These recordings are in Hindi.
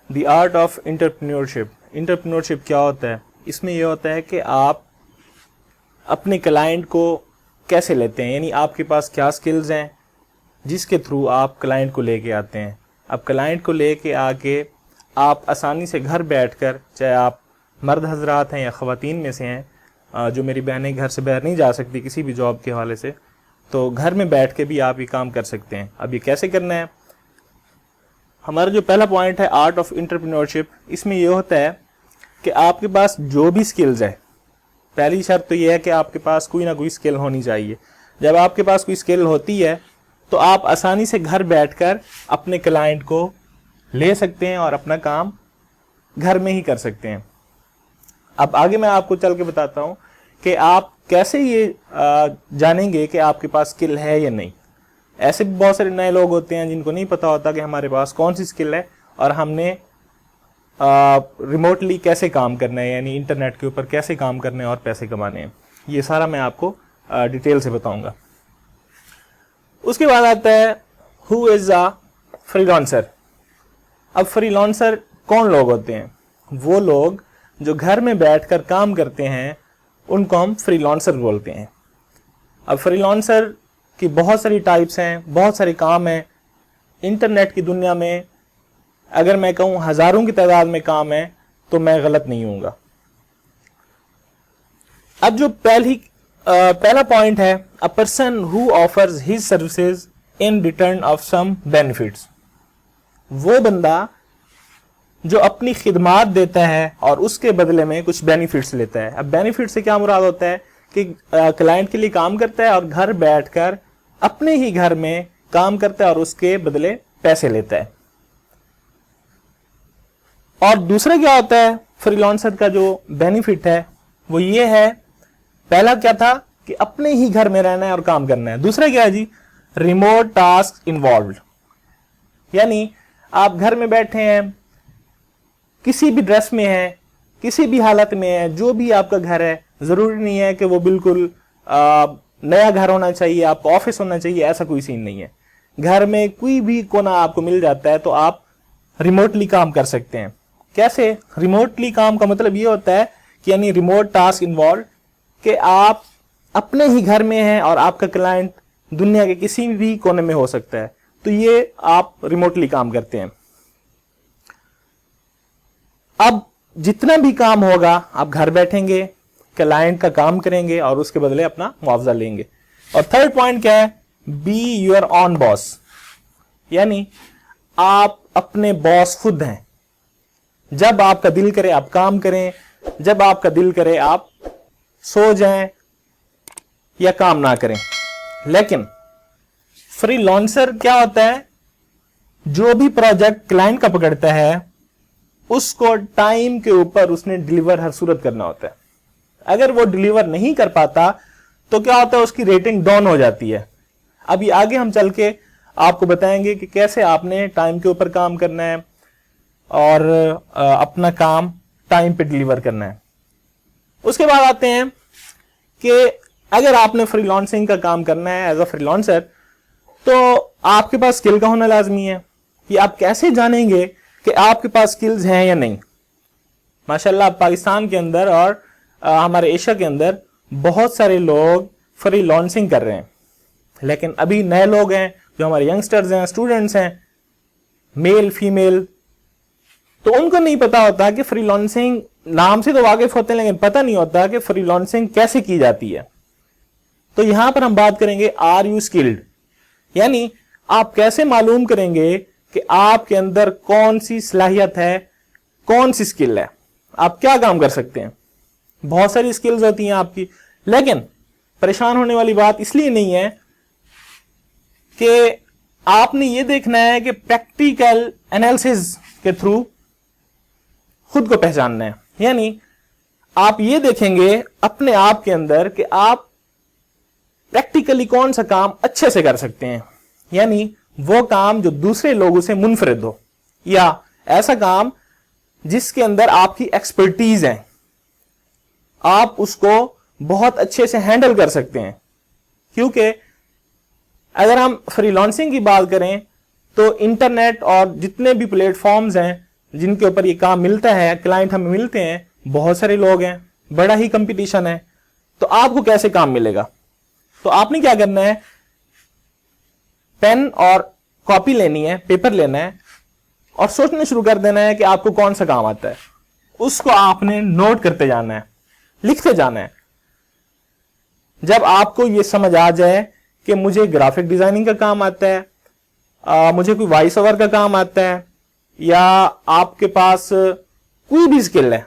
The art of entrepreneurship. Entrepreneurship क्या होता है? इसमें यह होता है कि आप अपने क्लाइंट को कैसे लेते हैं, यानी आपके पास क्या स्किल्स हैं जिसके थ्रू आप क्लाइंट को लेके आते हैं। अब क्लाइंट को लेके आके आप आसानी से घर बैठकर, चाहे आप मर्द हजरात हैं या ख़वातीन में से हैं, जो मेरी बहनें घर से बाहर नहीं जा सकती किसी भी जॉब के हवाले से, तो घर में बैठ के भी आप ये काम कर सकते हैं। अब ये कैसे करना है? हमारा जो पहला पॉइंट है आर्ट ऑफ एंटरप्रेन्योरशिप, इसमें यह होता है कि आपके पास जो भी स्किल्स है, पहली शर्त तो यह है कि आपके पास कोई ना कोई स्किल होनी चाहिए। जब आपके पास कोई स्किल होती है तो आप आसानी से घर बैठकर अपने क्लाइंट को ले सकते हैं और अपना काम घर में ही कर सकते हैं। अब आगे मैं आपको चल के बताता हूं कि आप कैसे ये जानेंगे कि आपके पास स्किल है या नहीं। ऐसे भी बहुत सारे नए लोग होते हैं जिनको नहीं पता होता कि हमारे पास कौन सी स्किल है और हमने रिमोटली कैसे काम करना है, यानी इंटरनेट के ऊपर कैसे काम करने हैं और पैसे कमाने हैं। ये सारा मैं आपको डिटेल से बताऊंगा। उसके बाद आता है हु इज अ फ्रीलांसर। अब फ्रीलांसर कौन लोग होते हैं? वो लोग जो घर में बैठकर काम करते हैं उनको हम फ्रीलांसर बोलते हैं। अब फ्रीलांसर की बहुत सारी टाइप्स हैं, बहुत सारे काम हैं। इंटरनेट की दुनिया में अगर मैं कहूं हजारों की तादाद में काम है तो मैं गलत नहीं हूंगा। अब जो पहला पॉइंट है, a person who offers his services in return of some benefits. वो बंदा जो अपनी खिदमात देता है और उसके बदले में कुछ बेनिफिट्स लेता है। अब बेनिफिट से क्या मुराद होता है कि क्लाइंट के लिए काम करता है और घर बैठकर अपने ही घर में काम करता है और उसके बदले पैसे लेता है। और दूसरा क्या होता है फ्रीलांसर का जो बेनिफिट है वो ये है, पहला क्या था कि अपने ही घर में रहना है और काम करना है। दूसरा क्या है जी? रिमोट टास्क इन्वॉल्व्ड, यानी आप घर में बैठे हैं, किसी भी ड्रेस में है, किसी भी हालत में है, जो भी आपका घर है, जरूरी नहीं है कि वो बिल्कुल नया घर होना चाहिए, आपका ऑफिस होना चाहिए, ऐसा कोई सीन नहीं है। घर में कोई भी कोना आपको मिल जाता है तो आप रिमोटली काम कर सकते हैं। कैसे? रिमोटली काम का मतलब ये होता है कि यानी रिमोट टास्क इन्वॉल्व, कि आप अपने ही घर में हैं और आपका क्लाइंट दुनिया के किसी भी कोने में हो सकता है, तो ये आप रिमोटली काम करते हैं। अब जितना भी काम होगा आप घर बैठेंगे, क्लाइंट का काम करेंगे और उसके बदले अपना मुआवजा लेंगे। और थर्ड पॉइंट क्या है? बी योर ऑन बॉस, यानी आप अपने बॉस खुद हैं। जब आपका दिल करे आप काम करें, जब आपका दिल करे आप सो जाएं या काम ना करें। लेकिन फ्रीलांसर क्या होता है? जो भी प्रोजेक्ट क्लाइंट का पकड़ता है उसको टाइम के ऊपर उसने डिलीवर हर सूरत करना होता है। अगर वो डिलीवर नहीं कर पाता तो क्या होता है? उसकी रेटिंग डाउन हो जाती है। अभी आगे हम चल के आपको बताएंगे कि कैसे आपने टाइम के ऊपर काम करना है और अपना काम टाइम पे डिलीवर करना है। उसके बाद आते हैं कि अगर आपने फ्रीलांसिंग का काम करना है एज अ फ्रीलांसर, तो आपके पास स्किल का होना लाजमी है। कि आप कैसे जानेंगे कि आपके पास स्किल्स हैं या नहीं? माशाल्लाह पाकिस्तान के अंदर और हमारे एशिया के अंदर बहुत सारे लोग फ्रीलांसिंग कर रहे हैं, लेकिन अभी नए लोग हैं जो हमारे यंगस्टर्स हैं, स्टूडेंट्स हैं, मेल फीमेल, तो उनको नहीं पता होता कि फ्रीलांसिंग, नाम से तो वाकिफ होते हैं लेकिन पता नहीं होता कि फ्रीलांसिंग कैसे की जाती है। तो यहां पर हम बात करेंगे आर यू स्किल्ड, यानी आप कैसे मालूम करेंगे कि आपके अंदर कौन सी सलाहियत है, कौन सी स्किल है, आप क्या काम कर सकते हैं। बहुत सारी स्किल्स होती हैं आपकी, लेकिन परेशान होने वाली बात इसलिए नहीं है कि आपने ये देखना है कि प्रैक्टिकल एनालिसिस के थ्रू खुद को पहचानना है। यानी आप ये देखेंगे अपने आप के अंदर कि आप प्रैक्टिकली कौन सा काम अच्छे से कर सकते हैं, यानी वो काम जो दूसरे लोगों से मुनफरिद हो, या ऐसा काम जिसके अंदर आपकी एक्सपर्टीज है, आप उसको बहुत अच्छे से हैंडल कर सकते हैं। क्योंकि अगर हम फ्रीलांसिंग की बात करें तो इंटरनेट और जितने भी प्लेटफॉर्म्स हैं जिनके ऊपर ये काम मिलता है, क्लाइंट हमें मिलते हैं, बहुत सारे लोग हैं, बड़ा ही कंपटीशन है, तो आपको कैसे काम मिलेगा? तो आपने क्या करना है, पेन और कॉपी लेनी है, पेपर लेना है और सोचना शुरू कर देना है कि आपको कौन सा काम आता है। उसको आपने नोट करते जाना है, लिखते जाना है। जब आपको ये समझ आ जाए कि मुझे ग्राफिक डिजाइनिंग का काम आता है, मुझे कोई वॉइस ओवर का काम आता है, या आपके पास कोई भी स्किल है,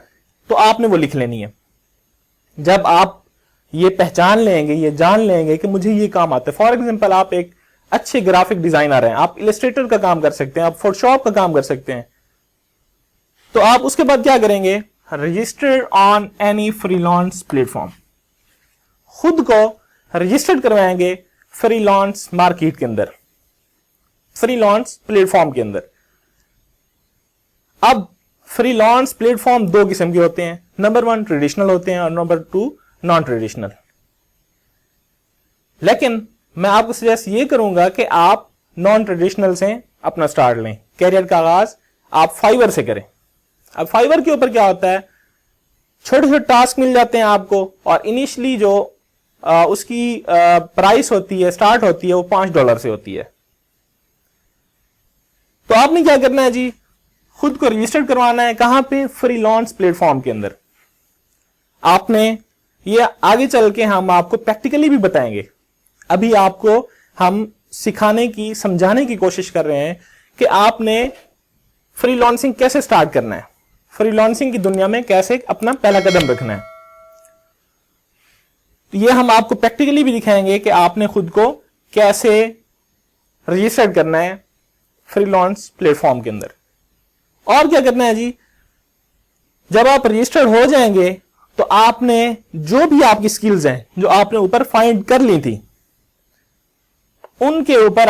तो आपने वो लिख लेनी है। जब आप ये पहचान लेंगे, ये जान लेंगे कि मुझे ये काम आता है, फॉर एग्जांपल आप एक अच्छे ग्राफिक डिजाइनर हैं, आप इलस्ट्रेटर का काम कर सकते हैं, आप फोटोशॉप का काम कर सकते हैं, तो आप उसके बाद क्या करेंगे, register on any freelance platform, खुद को रजिस्टर्ड करवाएंगे फ्रीलांस मार्केट के अंदर, फ्रीलांस प्लेटफॉर्म के अंदर। अब फ्रीलांस प्लेटफॉर्म दो किस्म के होते हैं, नंबर 1 ट्रेडिशनल होते हैं और नंबर 2 नॉन ट्रेडिशनल। लेकिन मैं आपको सजेस्ट ये करूंगा कि आप नॉन ट्रेडिशनल से अपना स्टार्ट लें, कैरियर का आगाज आप फाइवर से करें। अब फाइवर के ऊपर क्या होता है, छोटे छोटे टास्क मिल जाते हैं आपको, और इनिशियली जो उसकी प्राइस होती है, स्टार्ट होती है, वो $5 से होती है। तो आपने क्या करना है जी, खुद को रजिस्टर करवाना है, कहां पे, फ्रीलांस प्लेटफॉर्म के अंदर। आपने ये आगे चल के हम आपको प्रैक्टिकली भी बताएंगे, अभी आपको हम सिखाने की, समझाने की कोशिश कर रहे हैं कि आपने फ्रीलांसिंग कैसे स्टार्ट करना है, फ्रीलांसिंग की दुनिया में कैसे अपना पहला कदम रखना है। तो ये हम आपको प्रैक्टिकली भी दिखाएंगे कि आपने खुद को कैसे रजिस्टर करना है फ्रीलांस प्लेटफॉर्म के अंदर। और क्या करना है जी, जब आप रजिस्टर्ड हो जाएंगे तो आपने जो भी आपकी स्किल्स हैं, जो आपने ऊपर फाइंड कर ली थी, उनके ऊपर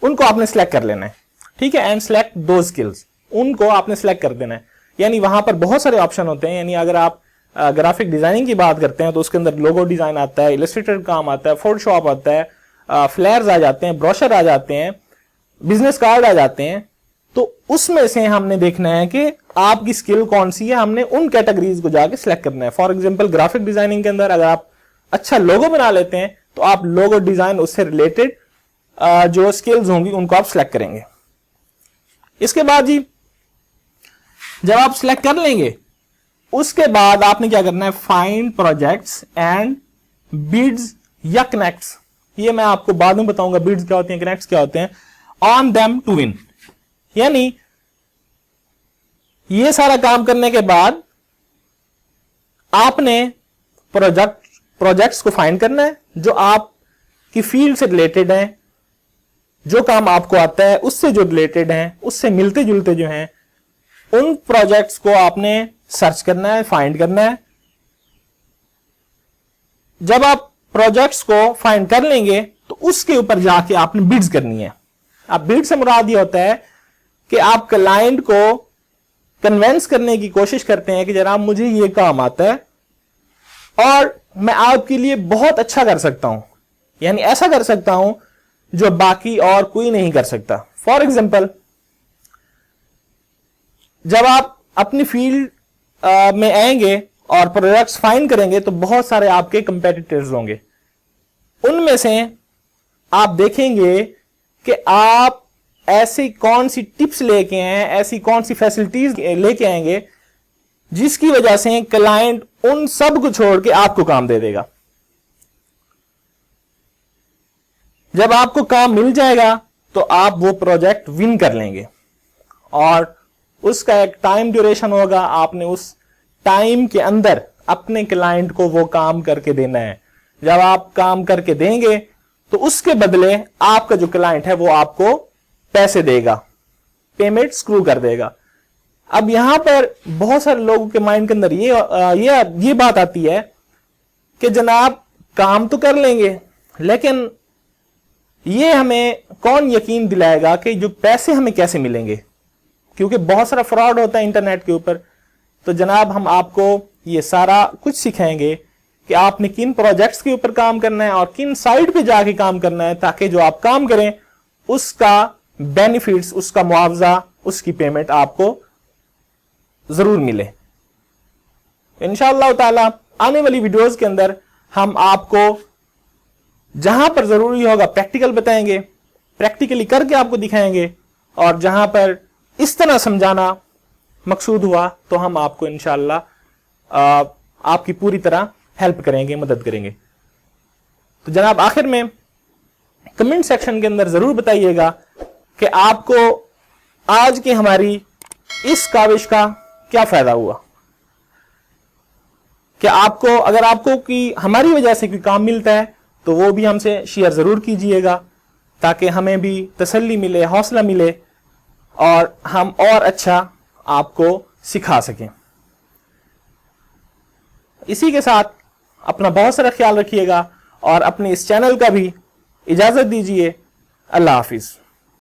उनको आपने सिलेक्ट कर लेना है, ठीक है, एंड सिलेक्ट दो स्किल्स, उनको आपने सिलेक्ट कर देना है। यानी वहां पर बहुत सारे ऑप्शन होते हैं, यानी अगर आप ग्राफिक डिजाइनिंग की बात करते हैं तो उसके अंदर लोगो डिजाइन आता है, इलस्ट्रेटर काम आता है, फोटोशॉप आता है, फ्लेयर्स आ जाते हैं, ब्रोशर आ जाते हैं, बिजनेस कार्ड आ जाते हैं। तो उसमें से हमने देखना है कि आपकी स्किल कौन सी है, हमने उन कैटेगरीज को जाके सिलेक्ट करना है। फॉर एग्जांपल ग्राफिक डिजाइनिंग के अंदर अगर आप अच्छा लोगो बना लेते हैं तो आप लोगो डिजाइन, उससे रिलेटेड जो स्किल्स होंगी उनको आप सिलेक्ट करेंगे। इसके बाद जी जब आप सिलेक्ट कर लेंगे, उसके बाद आपने क्या करना है, फाइंड प्रोजेक्ट्स एंड बिड्स या कनेक्ट्स। ये मैं आपको बाद में बताऊंगा बिड्स क्या होते हैं, कनेक्ट्स क्या होते हैं। ऑन देम टू विन, यानी ये सारा काम करने के बाद आपने प्रोजेक्ट्स को फाइंड करना है जो आपकी फील्ड से रिलेटेड है, जो काम आपको आता है उससे जो रिलेटेड है, उससे मिलते जुलते जो हैं, उन प्रोजेक्ट्स को आपने सर्च करना है, फाइंड करना है। जब आप प्रोजेक्ट्स को फाइंड कर लेंगे तो उसके ऊपर जाके आपने बिड्स करनी है। अब बिड से मुराद ये होता है कि आप क्लाइंट को कन्वेंस करने की कोशिश करते हैं कि जनाब मुझे ये काम आता है और मैं आपके लिए बहुत अच्छा कर सकता हूं, यानी ऐसा कर सकता हूं जो बाकी और कोई नहीं कर सकता। फॉर एग्जाम्पल, जब आप अपनी फील्ड में आएंगे और प्रोडक्ट्स फाइंड करेंगे तो बहुत सारे आपके कंपेटिटर्स होंगे। उनमें से आप देखेंगे कि आप ऐसी कौन सी टिप्स लेके आए, ऐसी कौन सी फैसिलिटीज लेके आएंगे जिसकी वजह से क्लाइंट उन सब को छोड़ के आपको काम दे देगा। जब आपको काम मिल जाएगा तो आप वो प्रोजेक्ट विन कर लेंगे और उसका एक टाइम ड्यूरेशन होगा। आपने उस टाइम के अंदर अपने क्लाइंट को वो काम करके देना है। जब आप काम करके देंगे तो उसके बदले आपका जो क्लाइंट है वो आपको पैसे देगा, पेमेंट स्क्रू कर देगा। अब यहां पर बहुत सारे लोगों के माइंड के अंदर ये बात आती है कि जनाब काम तो कर लेंगे, लेकिन ये हमें कौन यकीन दिलाएगा कि जो पैसे हमें कैसे मिलेंगे, क्योंकि बहुत सारा फ्रॉड होता है इंटरनेट के ऊपर। तो जनाब हम आपको ये सारा कुछ सिखाएंगे कि आपने किन प्रोजेक्ट्स के ऊपर काम करना है और किन साइट पे जाके काम करना है, ताकि जो आप काम करें उसका बेनिफिट्स, उसका मुआवजा, उसकी पेमेंट आपको जरूर मिले। इंशाअल्लाह ताला आने वाली वीडियोस के अंदर हम आपको जहां पर जरूरी होगा प्रैक्टिकल बताएंगे, प्रैक्टिकली करके आपको दिखाएंगे, और जहां पर इस तरह समझाना मकसूद हुआ तो हम आपको इंशाअल्लाह आपकी पूरी तरह हेल्प करेंगे, मदद करेंगे। तो जनाब आखिर में कमेंट सेक्शन के अंदर जरूर बताइएगा कि आपको आज की हमारी इस काविश का क्या फायदा हुआ, कि आपको अगर आपको की हमारी वजह से कोई काम मिलता है तो वो भी हमसे शेयर जरूर कीजिएगा, ताकि हमें भी तसल्ली मिले, हौसला मिले और हम और अच्छा आपको सिखा सकें। इसी के साथ अपना बहुत सारा ख्याल रखिएगा और अपने इस चैनल का भी इजाजत दीजिए। अल्लाह हाफिज।